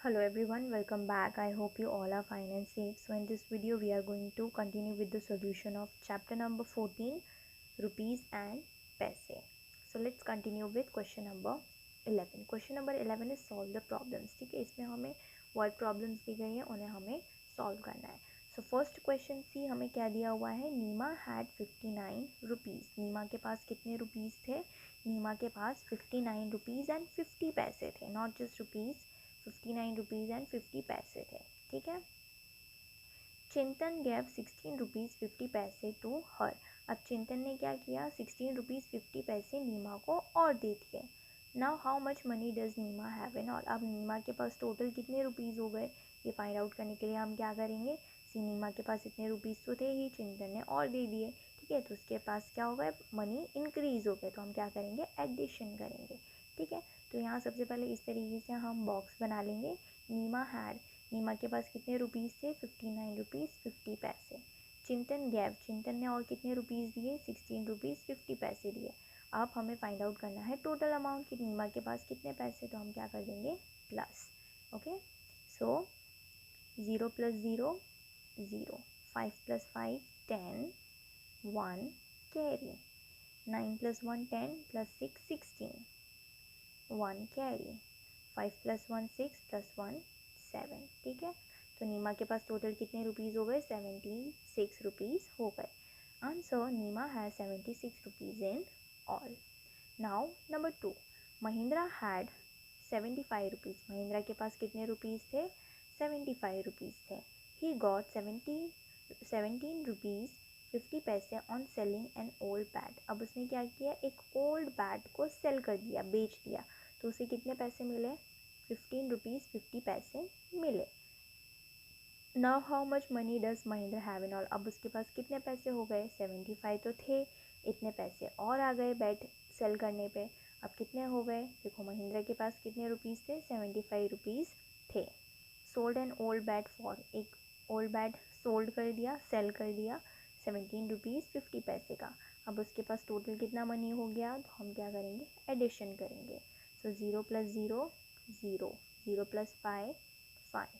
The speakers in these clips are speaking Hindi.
Hello everyone, welcome back. I hope you all are fine and safe. So in this video we are going to continue with the solution of chapter number 14, rupees and paise. So let's continue with question number 11. Question number 11 is solve the problems. ठीक है, इसमें हमें वर्ड प्रॉब्लम्स दी गई है, उन्हें हमें सॉल्व करना है. सो फर्स्ट क्वेश्चन सी हमें क्या दिया हुआ है. नीमा हैड 59 रुपीज़. नीमा के पास कितने रुपीज़ थे? नीमा के पास 59 रुपीज़ एंड 50 पैसे थे. Not just rupees, 59 rupees and 50 पैसे थे. ठीक है. चिंतन गैव 16 रुपीज़ 50 पैसे टू हर. अब चिंतन ने क्या किया, 16 रुपीज़ 50 पैसे नीमा को और दे दिए. Now how much money does Neema have in all. अब नीमा के पास टोटल कितने रुपीज़ हो गए, ये फाइंड आउट करने के लिए हम क्या करेंगे. नीमा के पास इतने रुपीज़ तो थे ही, चिंतन ने और दे दिए. ठीक है, तो उसके पास क्या हो गए, मनी इंक्रीज़ हो गए. तो हम क्या करेंगे, एडिशन करेंगे. ठीक है, तो यहाँ सबसे पहले इस तरीके से हम बॉक्स बना लेंगे. नीमा हैड, नीमा के पास कितने रुपीज़ थे, 59 रुपीज़ 50 पैसे. चिंतन गैव, चिंतन ने और कितने रुपीज़ दिए, 16 रुपीज़ 50 पैसे दिए. अब हमें फाइंड आउट करना है टोटल अमाउंट कि नीमा के पास कितने पैसे. तो हम क्या कर देंगे, प्लस. ओके, सो 0 + 0 0, 5 + 5 10, 1 कैरी, 9 + 1 10 + 6 16, 1 कैरी, 5 + 1 6 + 1 7. ठीक है, तो नीमा के पास टोटल कितने रुपीज़ हो गए, 76 रुपीज़ हो गए. Answer, Neema has 76 rupees in all. Now number 2, Mahindra had 75 rupees. Mahindra के पास कितने रुपीज़ थे, 75 रुपीज़ थे. ही गॉट 17 रुपीज़ 50 पैसे on selling an old bat. अब उसने क्या किया, एक ओल्ड बैट को सेल कर दिया, बेच दिया. तो उसे कितने पैसे मिले, 15 रुपीज़ 50 पैसे मिले. Now how much money does Mahindra have in all. अब उसके पास कितने पैसे हो गए, 75 तो थे, इतने पैसे और आ गए बैट सेल करने पे. अब कितने हो गए, देखो महिंद्रा के पास कितने रुपीज़ थे, 75 रुपीज़ थे. Sold an old bat for, एक ओल्ड बैट सोल्ड कर दिया, सेल कर दिया 17 रुपीज़ 50 पैसे का. अब उसके पास टोटल कितना मनी हो गया, तो हम क्या करेंगे, एडिशन करेंगे. सो 0 + 0 0, 0 + 5 5,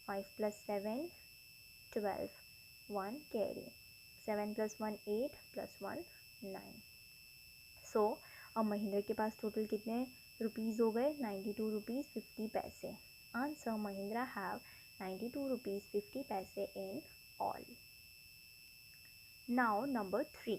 5 + 7 12, 1 कैरी, 7 + 1 8 + 1 9. सो अब महिंद्रा के पास टोटल कितने रुपीज़ हो गए, 92 रुपीज़ 50 पैसे. आंसर, महिंद्रा हैव 92 रुपीज़ 50 पैसे इन ऑल. नाउ नंबर 3,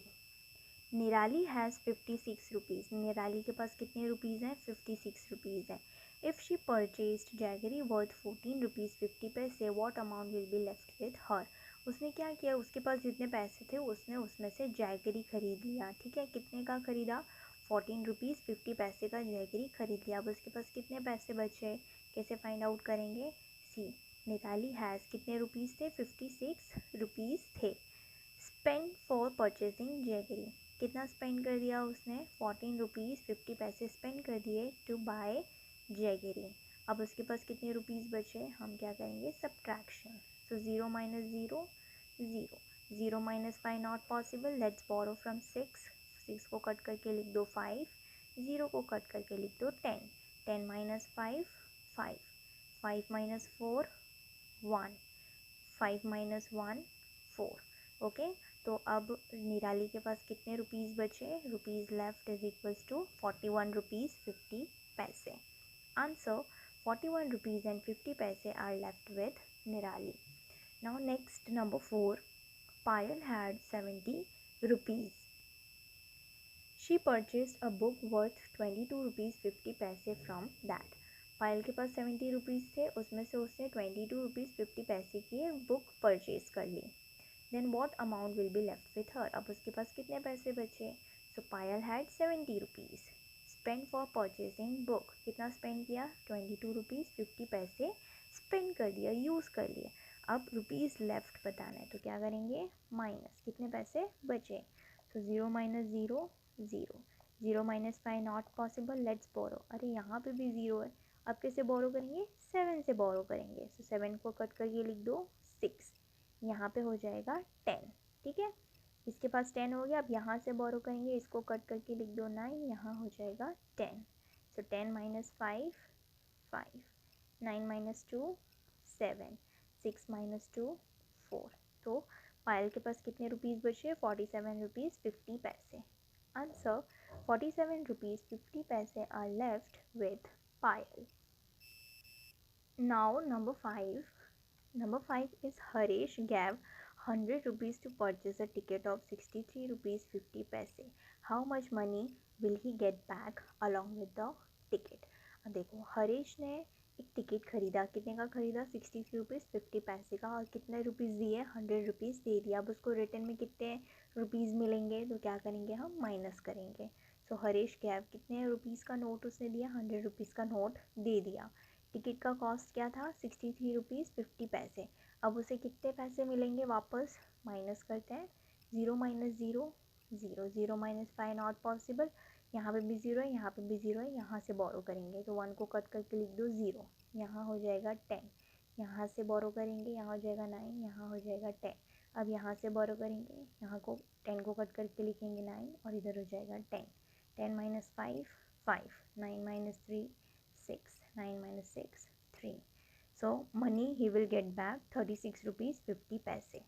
निराली हैज़ 56 रुपीज़. निराली के पास कितने रुपीज़ हैं, 56 रुपीज़ हैं. If she purchased jaggery worth 14 rupees 50 पैसे, what amount will be left with हर. उसने क्या किया, उसके पास जितने पैसे थे उसने उसमें से जैगरी खरीद लिया. ठीक है, कितने का खरीदा, 14 रुपीज़ 50 पैसे का जैगरी खरीद लिया. अब उसके पास कितने पैसे बचे, कैसे फाइंड आउट करेंगे. सी, निराली हैज़ कितने रुपीज़ थे, 56 रुपीज़ थे. स्पेंड फॉर परचेजिंग जैगरी, कितना स्पेंड कर दिया उसने, 14 रुपीज़ 50 पैसे स्पेंड कर दिए टू बाय जैगरी. अब उसके पास कितने रुपीज़ बचे, हम क्या करेंगे, subtraction. So 0 - 0 0, 0 - 5 not possible. Let's borrow from 6, 6 को कट करके लिख दो 5, 0 को कट करके लिख दो 10, 10 - 5 5, 5 - 4 1, 5 - 1 4. ओके, तो अब निराली के पास कितने रुपीज़ बचे, rupees left is equals to 41 rupees 50 पैसे. आंसर, 41 रुपीज़ एंड 50 पैसे are left with Nirali. Now next number 4, Payal had 70 rupees. She purchased a book worth 22 rupees 50 पैसे फ्रॉम दैट. पायल के पास 70 रुपीज़ थे, उसमें से उसने 22 रुपीज़ 50 पैसे की बुक परचेज कर ली. Then what amount will be left with her. अब उसके पास कितने पैसे बचे. So Payal had 70 rupees. Spend for purchasing book, कितना स्पेंड किया, 22 रुपीज़ 50 पैसे स्पेंड कर दिया, यूज़ कर लिए. अब रुपीज़ लेफ्ट बताना है, तो क्या करेंगे, माइनस, कितने पैसे बचे. तो 0 - 0 0, 0 - 5 नॉट पॉसिबल. लेट्स बोरो, अरे यहाँ पे भी 0 है. अब कैसे बोरो करेंगे, 7 से बोरो करेंगे. सो 7 को कट करके लिख दो 6, यहाँ पे हो जाएगा 10. ठीक है, इसके पास 10 हो गया. अब यहाँ से बोरो करेंगे, इसको कट करके लिख दो 9, यहाँ हो जाएगा 10. सो 10 - 5 5, 9 माइनस 2 7, 6 माइनस 2 4। तो पायल के पास कितने रुपीज़ बचे? 47 रुपीज़ 50 पैसे। आंसर 47 रुपीज़ 50 पैसे are left with Payal. Now number 5. Number 5 is Harish gave 100 rupees to purchase a ticket of 63 rupees 50 paise. How much money will he get back along with the ticket? अब देखो हरीश ने एक टिकट खरीदा, कितने का खरीदा? 63 रुपीज़ 50 पैसे का, और कितने रुपीज़ दिए? 100 रुपीज़ दे दिया। अब उसको रिटर्न में कितने रुपीज़ मिलेंगे? तो क्या करेंगे हम? माइनस करेंगे। सो हरीश गैव कितने रुपीज़ का नोट उसने दिया? 100 रुपीज़ का नोट दे दिया। टिकट का कॉस्ट क्या था? 63 रुपीज़ 50 पैसे। अब उसे कितने पैसे मिलेंगे वापस? माइनस करते हैं। 0 माइनस 0 0, 0 माइनस 5 नॉट पॉसिबल। यहाँ पे भी 0 है, यहाँ पे भी 0 है, यहाँ से बोरो करेंगे तो 1 को कट करके लिख दो 0, यहाँ हो जाएगा 10, यहाँ से बोरो करेंगे, यहाँ हो जाएगा 9, यहाँ हो जाएगा 10। अब यहाँ से बोरो करेंगे, यहाँ को 10 को कट करके लिखेंगे 9 और इधर हो जाएगा 10। 10 minus 5 5, 9 minus 3 6, 9 minus 6 3. So money he will get back 36 rupees 50 paise.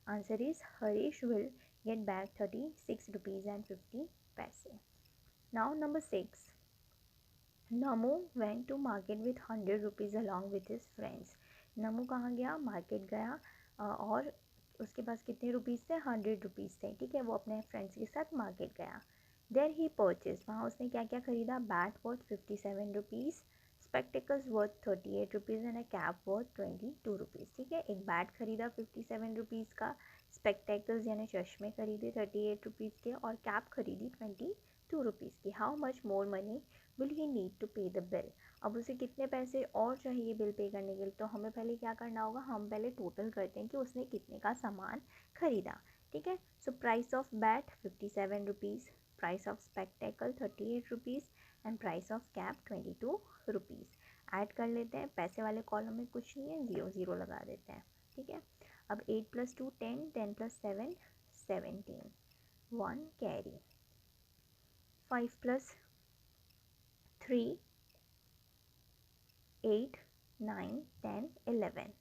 Answer is Harish will get back 36 rupees and 50 paise. Now number 6. Namu went to market with 100 rupees along with his friends. Namu कहाँ गया? मार्केट गया और उसके पास कितने रुपीज़ थे? 100 रुपीज़ थे। ठीक है, वो अपने फ्रेंड्स के साथ मार्केट गया। देयर ही परचेज, वहाँ उसने क्या क्या खरीदा? Bat worth 57 rupees, spectacles worth 38 rupees and a cap worth 22 rupees. ठीक है, एक बैट खरीदा 57 रुपीज़ का, स्पेक्टिकल्स यानी चश्मे खरीदे 38 रुपीज़ के, और कैप खरीदी 22 रुपीज़ की। How much more money will he need to pay the bill? अब उसे कितने पैसे और चाहिए बिल पे करने के लिए? तो हमें पहले क्या करना होगा? हम पहले टोटल करते हैं कि उसने कितने का सामान खरीदा। ठीक है, so price of bat 57 rupees, price of spectacle 38 rupees and price of cap 22 rupees. Add कर लेते हैं। पैसे वाले कॉलम में कुछ नहीं है, 0 0 लगा देते हैं। ठीक है, अब 8 + 2 10, 10 + 7 17, 1 कैरी, 5 + 3 8 9 10 11,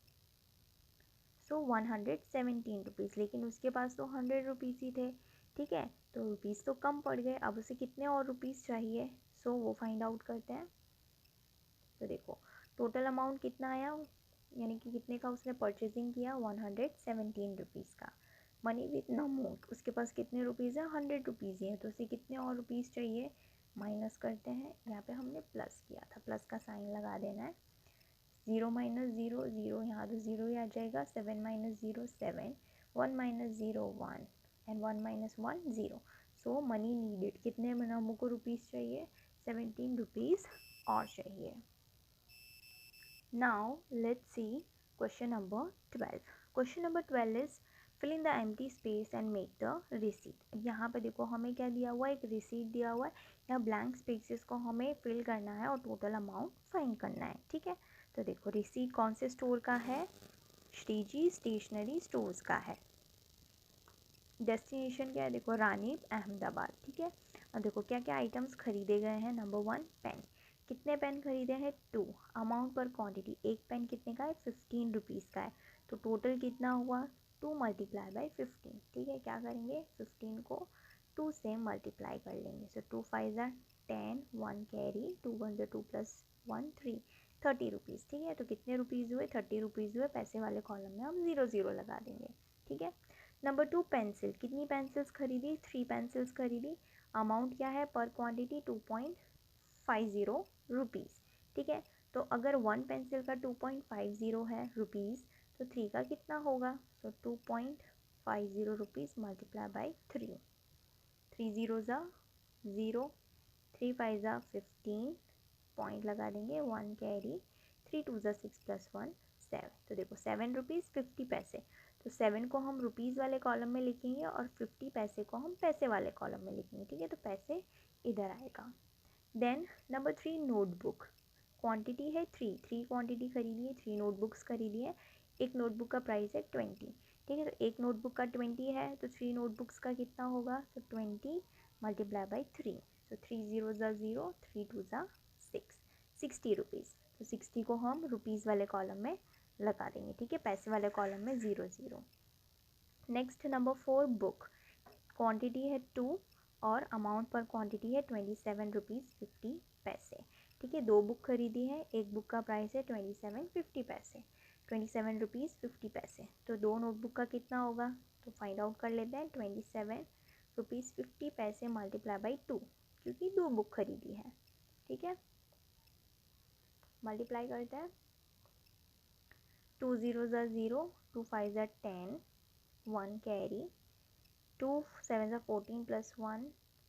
सो 117 रुपीज़। लेकिन उसके पास तो 100 रुपीज़ ही थे। ठीक है, तो रुपीज़ तो कम पड़ गए। अब उसे कितने और रुपीज़ चाहिए? सो वो फाइंड आउट करते हैं। तो देखो टोटल अमाउंट कितना आया, यानी कि कितने का उसने परचेजिंग किया? 117 रुपीज़ का। मनी विथ नो मोर, उसके पास कितने रुपीज़ है? 100 रुपीज़ ही है। तो उसे कितने और रुपीज़ चाहिए? माइनस करते हैं। यहाँ पे हमने प्लस किया था, प्लस का साइन लगा देना है। 0 माइनस 0 0, यहाँ तो 0 ही आ जाएगा। 7 minus 0 7, 1 minus 0 1 and 1 minus 1 0। So money needed, कितने नमू को रुपीज़ चाहिए? 17 रुपीज़ और चाहिए। Now let's see question number 12. Question number 12 is fill in the empty space and make the receipt. अब यहाँ पे देखो हमें क्या दिया हुआ है? एक रिसीट दिया हुआ है। यहाँ ब्लैंक स्पेसेस को हमें फिल करना है और टोटल अमाउंट फाइंड करना है। ठीक है, तो देखो रिसीट कौन से स्टोर का है? श्रीजी स्टेशनरी स्टोर्स का है। डेस्टिनेशन क्या है? देखो रानी अहमदाबाद। ठीक है, अब देखो क्या क्या आइटम्स खरीदे गए हैं। नंबर 1 पेन, कितने पेन खरीदे हैं? 2। अमाउंट पर क्वांटिटी, एक पेन कितने का है? 15 रुपीज़ का है। तो टोटल कितना हुआ? 2 × 15। ठीक है, क्या करेंगे? 15 को 2 से मल्टीप्लाई कर लेंगे। सो 2 5 ज़ा 10, 1 कैरी, 2 1 ज़ा 2 + 1 3, 30 रुपीज़। ठीक है, तो कितने रुपीज़ हुए? 30 रुपीज़ हुए। पैसे वाले कॉलम में हम 0 0 लगा देंगे। ठीक है, नंबर 2 पेंसिल, कितनी पेंसिल्स खरीदी? 3 पेंसिल्स खरीदी। अमाउंट क्या है पर क्वांटिटी? 2.50 रुपीज़। ठीक है, तो अगर 1 पेंसिल का 2.50 है रुपीज़, तो 3 का कितना होगा? सो 2.50 रुपीज़ मल्टीप्लाई बाई 3। 3 0 ज़ा 0, 3 5 ज़ा 15, पॉइंट लगा देंगे। 1 कैरी, 3 2 ज़ा 6 + 1 7। तो देखो 7 रुपीज़ 50 पैसे। तो 7 को हम रुपीज़ वाले कॉलम में लिखेंगे और 50 पैसे को हम पैसे वाले कॉलम में लिखेंगे। ठीक है, तो पैसे इधर आएगा। देन नंबर 3 नोटबुक, क्वांटिटी है 3, 3 क्वांटिटी खरीदी है, 3 नोटबुक्स खरीदी है। एक नोटबुक का प्राइस है 20। ठीक है, तो एक नोटबुक का 20 है, तो 3 नोटबुक्स का कितना होगा? तो 20 मल्टीप्लाई बाई 3। सो 3 0 ज़ा 0, 3 2 ज़ा 6, 60 रुपीज़। तो तो 60 को हम रुपीज़ वाले कॉलम में लगा देंगे, ठीक है, पैसे वाले कॉलम में 0 0। नेक्स्ट नंबर 4 बुक, क्वांटिटी है 2 और अमाउंट पर क्वांटिटी है 27 रुपीज़ 50 पैसे, ठीक है। 2 बुक खरीदी है, एक बुक का प्राइस है 27 पैसे, 27 रुपीज़ 50 पैसे। तो 2 नोटबुक का कितना होगा, तो फाइंड आउट कर लेते हैं। 27 रुपीज़ 50 पैसे मल्टीप्लाई बाई 2, क्योंकि 2 बुक खरीदी है, ठीक है। मल्टीप्लाई करते हैं, 2 0 ज़ा 0, 2 5 ज़ा 10, 1 कैरी, 2 7 ज़ा 14 प्लस 1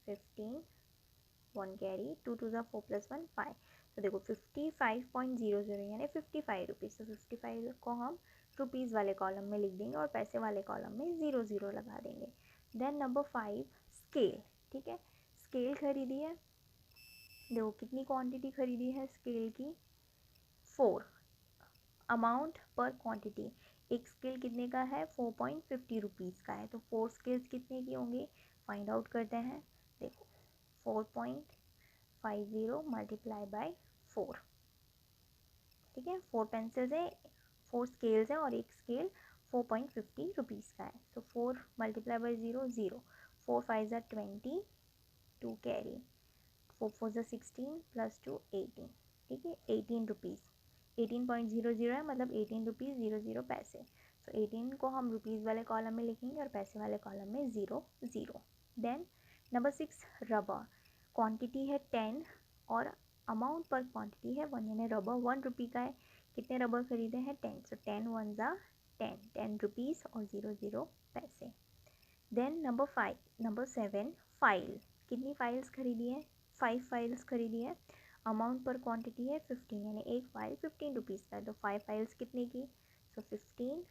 15, 1 कैरी, 2 2 ज़ा 4 प्लस 1 5। तो देखो 55.00 यानी 55 रुपीज़। तो 55 को हम रुपीज़ वाले कॉलम में लिख देंगे और पैसे वाले कॉलम में 0 0 लगा देंगे। देन नंबर 5 स्केल, ठीक है। स्केल खरीदी है, देखो कितनी क्वांटिटी खरीदी है स्केल की, 4। अमाउंट पर क्वांटिटी, एक स्केल कितने का है, 4.50 रुपीज़ का है। तो 4 स्केल्स कितने की होंगी, फाइंड आउट करते हैं। देखो 4.50 मल्टीप्लाई बाय 4, ठीक है। 4 पेंसिल्स है, 4 स्केल्स हैं और एक स्केल 4.50 रुपीज़ का है। तो 4 मल्टीप्लाई बाई 0 0, 4 5 ज़ा 20, 2 कैरी, 4 4 ज़ा 16 प्लस 2 18, ठीक है। 18 रुपीज़, 18.00 है, मतलब 18 रुपीज़ 00 पैसे। तो 18 को हम रुपीज़ वाले कॉलम में लिखेंगे और पैसे वाले कॉलम में 0 0। देन नंबर 6 रबर, क्वांटिटी है 10 और अमाउंट पर क्वांटिटी है 1, यानी रबर 1 रुपी का है। कितने रबर खरीदे हैं, 10। सो 10 1 ज़ा 10, 10 रुपीज़ और 0 0 पैसे। देन नंबर 7 फाइल, कितनी फाइल्स खरीदी है, 5 फाइल्स खरीदी है। अमाउंट पर क्वांटिटी है 15, यानी एक फाइल 15 रुपीज़ का है। तो 5 फाइल्स कितने की, सो 15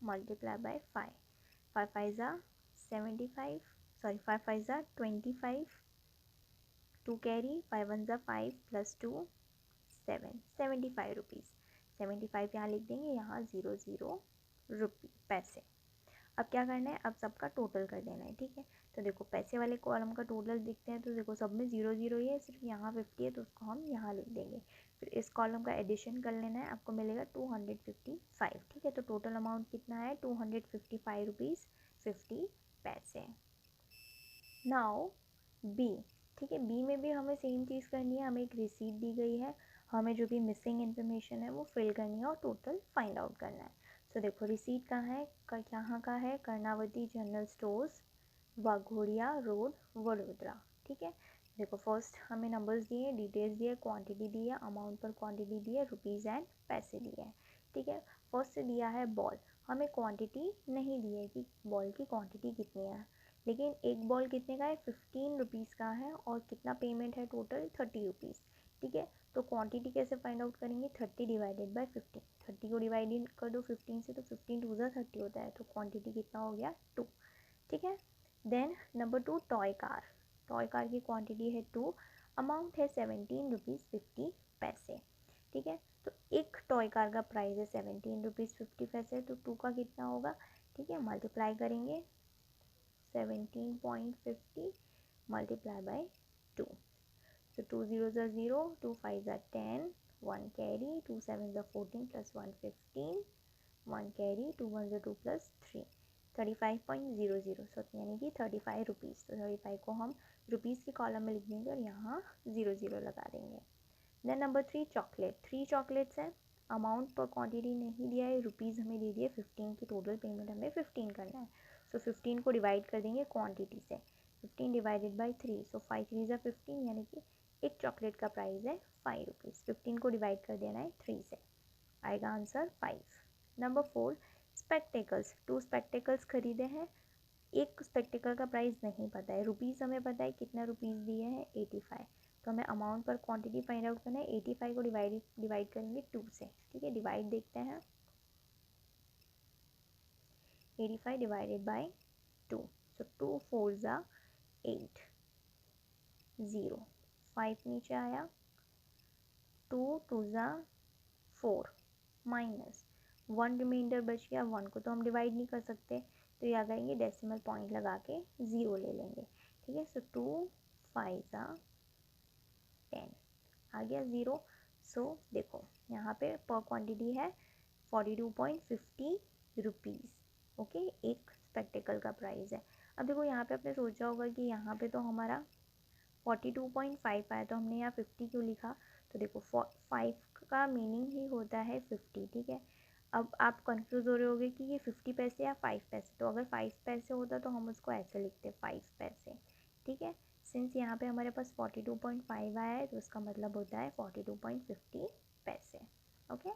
मल्टीप्लाई बाय 5, 5 5 ज़ा 75, सॉरी 5 5 ज़ा 25, 2 कैरी, 5 1 ज़ा 5 प्लस 2 7, 75 रुपीज़। 75 यहाँ लिख देंगे, यहाँ 0 0 रुपी पैसे। अब क्या करना है, अब सबका टोटल कर देना है, ठीक है। तो देखो पैसे वाले कॉलम का टोटल देखते हैं, तो देखो सब में 0 0 ही है, सिर्फ यहाँ 50 है, तो उसको हम यहाँ लिख देंगे। फिर इस कॉलम का एडिशन कर लेना है, आपको मिलेगा 255, ठीक है। तो टोटल अमाउंट कितना है, 255 रुपीज़ 50 पैसे। नाउ बी, ठीक है। बी में भी हमें सेम चीज़ करनी है, हमें एक रिसीट दी गई है, हमें जो भी मिसिंग इन्फॉर्मेशन है वो फिल करनी है और टोटल फाइंड आउट करना है। तो देखो रिसीट कहाँ है, कहाँ का है, Karnavati general stores, Waghodia road, Vadodara, ठीक है। देखो फर्स्ट हमें नंबर्स दिए हैं, डिटेल्स दिए, क्वांटिटी दी है, अमाउंट पर क्वांटिटी दी है, रुपीज़ एंड पैसे दिए हैं, ठीक है। फर्स्ट से दिया है बॉल, हमें क्वांटिटी नहीं दी है कि बॉल की क्वांटिटी कितनी है, लेकिन एक बॉल कितने का है, 15 रुपीज़ का है और कितना पेमेंट है टोटल, 30 रुपीज़, ठीक है। तो क्वांटिटी कैसे फाइंड आउट करेंगे, 30 डिवाइडेड बाय 15, 30 को डिवाइड कर दो 15 से, तो 15 2 ज़ा 30 होता है। तो क्वांटिटी कितना हो गया, 2, ठीक है। Then number 2 toy car, toy car की क्वांटिटी है 2, अमाउंट है 17 रुपीज़ 50 पैसे, ठीक है। तो एक टॉय कार का प्राइस है 17 रुपीज़ 50 पैसे, तो 2 का कितना होगा, ठीक है। मल्टीप्लाई करेंगे, 17.50 मल्टीप्लाई बाय 2, so 2 0 ज़ा 0, 2 5 ज़ा 10, 1 कैरी, 2 7 ज़ा 14 प्लस 1 15, 1 कैरी, 2 1 ज़ा 2 प्लस 3, 35.00, सो यानी कि 35 रुपीज़। तो 35 को हम रुपीज़ के कॉलम में लिख देंगे और यहाँ 0 0 लगा देंगे। देन नंबर 3 चॉकलेट, 3 चॉकलेट्स हैं, अमाउंट पर क्वांटिटी नहीं दिया है, रुपीज़ हमें दे दिए 15 की, टोटल पेमेंट हमें 15 करना है। सो 15 को डिवाइड कर देंगे क्वांटिटी से, 15 डिवाइडेड बाई 3, सो 5 3 ज़ा 15, यानी कि एक चॉकलेट का प्राइस है 5 रुपीज़। 15 को डिवाइड कर देना है 3 से, आएगा आंसर 5। नंबर 4 स्पेक्टेकल्स, 2 स्पेक्टेकल्स खरीदे हैं, एक स्पेक्टिकल का प्राइस नहीं पता है, रुपीज़ हमें पता है कितना रुपीज़ दिए हैं 85, तो हमें अमाउंट पर क्वांटिटी फाइंड आउट करना है। 85 को डिवाइड करेंगे 2 से, ठीक है। डिवाइड देखते हैं, 85 डिवाइडेड बाय 2, सो 2 4 ज़ा 8, 0 5 नीचे आया, 2 2 ज़ा 4 माइनस 1 रिमाइंडर बच गया, 1 को तो हम डिवाइड नहीं कर सकते, तो ये आ जाएंगे डेसिमल पॉइंट लगा के 0 ले लेंगे, ठीक है। सो 2 5 ज़ा 10 आ गया 0, सो देखो यहाँ पे पर क्वांटिटी है 42.50 रुपीज़। ओके, एक स्पेक्टिकल का प्राइस है। अब देखो यहाँ पे आपने सोचा होगा कि यहाँ पे तो हमारा 42.5 आया, तो हमने यहाँ 50 क्यों लिखा। तो देखो 5 का मीनिंग ही होता है 50, ठीक है। अब आप कंफ्यूज हो रहे होगे कि ये 50 पैसे या 5 पैसे। तो अगर 5 पैसे होता तो हम उसको ऐसे लिखते 5 पैसे, ठीक है। सिंस यहाँ पे हमारे पास 42.5 आया है, तो उसका मतलब होता है 42.50 पैसे। Okay,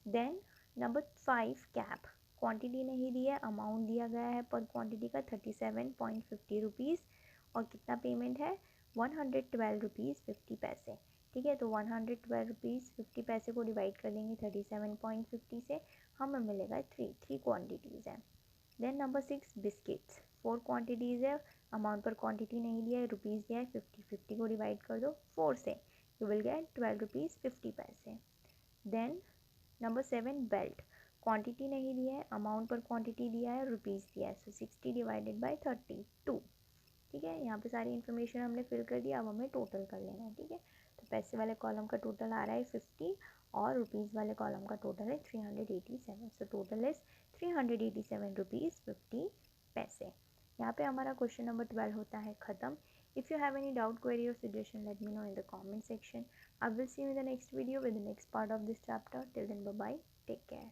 then number 5 cap. Quantity नहीं दी है, अमाउंट दिया गया है पर क्वांटिटी का 37.50 रुपीज़, और कितना पेमेंट है 112 रुपीज़ 50 पैसे, ठीक है। तो 112 रुपीज़ 50 पैसे को डिवाइड कर देंगे 37.50 से, हमें मिलेगा 3 क्वान्टिटीज़ है। देन नंबर 6 बिस्किट्स, 4 क्वान्टिटीज़ है, अमाउंट पर क्वांटिटी नहीं दिया है, रुपीज़ दिया है 50 को डिवाइड कर दो 4 से, यू विल गेट 12 रुपीज़ 50 पैसे। देन नंबर 7 बेल्ट, क्वांटिटी नहीं दिया है, अमाउंट पर क्वांटिटी दिया है, रुपीज़ दिया है, सो 60 डिवाइडेड बाय 32, ठीक है। यहाँ पे सारी इन्फॉर्मेशन हमने फिल कर दिया, अब हमें टोटल कर लेना है, ठीक है। तो पैसे वाले कॉलम का टोटल आ रहा है 50 और रुपीज़ वाले कॉलम का टोटल है 387, सो टोटल इज़ 387 रुपीज़ 50 पैसे। यहाँ पे हमारा क्वेश्चन नंबर 12 होता है ख़त्म। If you have any doubt, query or suggestion, let me know in the comment section. I will see you in the next video with the next part of this chapter. Till then, bye bye. Take care.